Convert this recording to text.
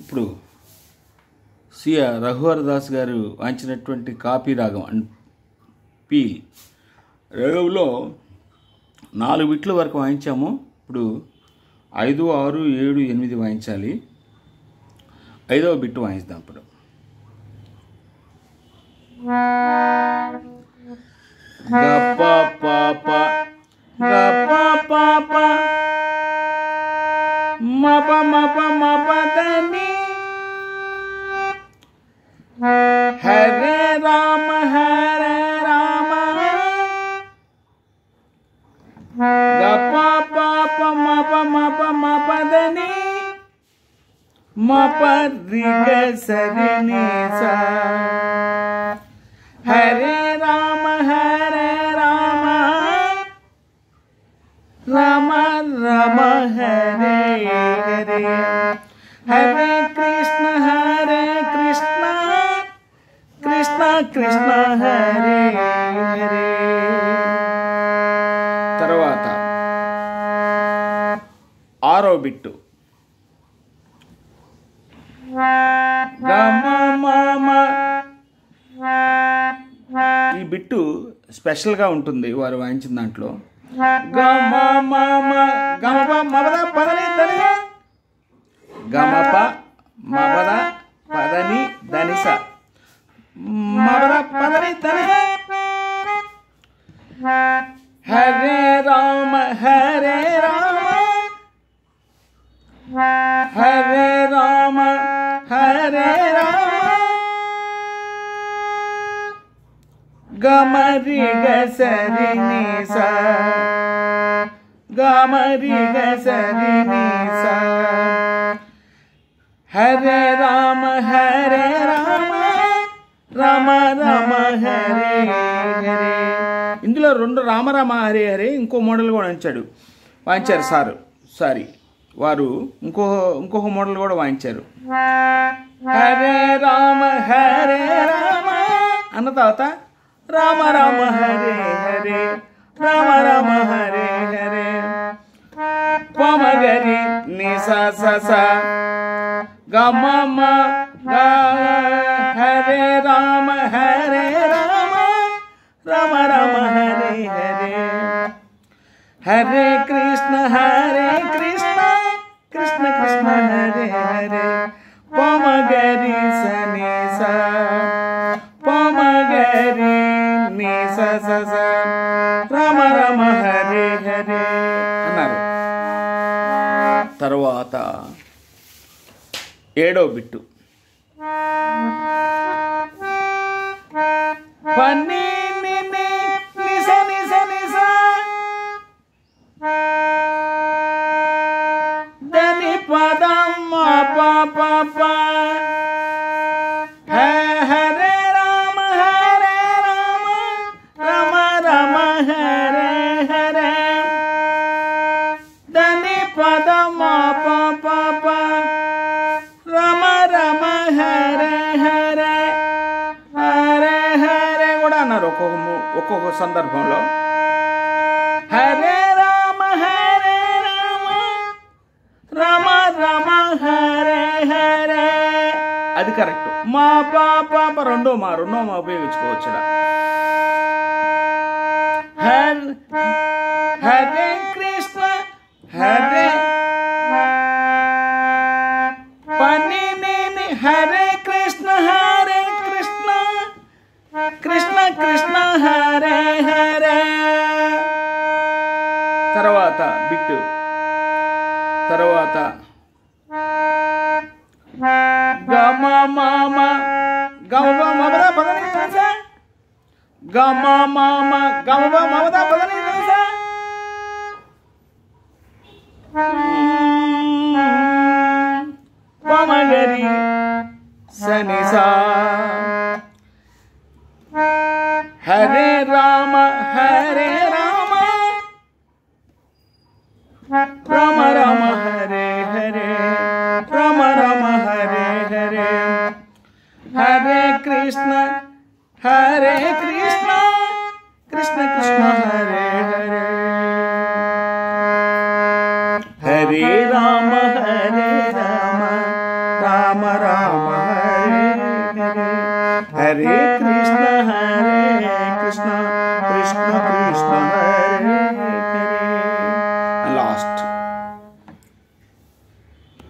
ఇప్పుడు సిఆర్ రఘువర్ దాస్ గారు వాయించినటువంటి కాపీ రాగం అండ్ పీల్ రాగంలో 4 బిట్ల వరకు వాయించాము. ఇప్పుడు 5, 6, 7, 8 వాయించాలి. 5వ బిట్టు వాయిద్దాం. ఇప్పుడు గప పాప గప పాప మప మప మప దని హరే రామ గప పాప మప మప మప దని మప రిగ సరి ని సా హరే రామ రామ రామ హరే హరే హరే కృష్ణ కృష్ణ కృష్ణ హరే హరే. తర్వాత 6వ బిట్టు గమ మమ. ఈ బిట్టు స్పెషల్గా ఉంటుంది వారు వాయించిన దాంట్లో. గమ మమ గమ మపద పదని దని గమప మపద పదని ధనిస మపద పదని ధని హరే రామ హరే రామ హరే రామ హరే రామ గమరి గసరి ని సా గమరి గసరి ని సా హరే రామ రామ రామ హరే హరే. ఇందులో 2 రామ రామ హరే హరే ఇంకో మోడల్ కూడా వాయించారు వారు ఇంకొక మోడల్ కూడా వాయించారు. హరే రామ అన్న తర్వాత రామ రామ హరే హరే రామ రామ హరే హరే పమగరి ని సా సా సా గమ మ హరే రామ రామ రామ హరే హరే హరే కృష్ణ కృష్ణ కృష్ణ హరే హరే పమగరి సని సా పమగరి ని సా సా సా రామ రామ హరే హరే అన్నారు. తర్వాత 7వ బిట్టు పని ని ని నిస నిస నిస దని పదం మప పప హరే రామ రామ రామ హరే హరే దని పదం మప పప రామ రామ హరే హరే హరే హరే కూడా అన్నారు ఒక్కొక్క సందర్భంలో. హరే రామ రామ రామ హరే హరే అది కరెక్ట్. మా పాప రెండో మా ఉపయోగించుకోవచ్చు. హరే కృష్ణ హరే పని ని హరే కృష్ణ కృష్ణ కృష్ణ హరే హరే. తర్వాత బిట్టు తర్వాత గమ మామ గమ మమద పదని ధనిస గమ మామ గమ మమద పదని ధనిస పమగరి సని సా హరే రామ రామ రామ హరే హరే రామ రామ హరే హరే హరే కృష్ణ కృష్ణ కృష్ణ హరే హరే హరే రామ రామ హరే కృష్ణ కృష్ణ కృష్ణ హరే హరే. లాస్ట్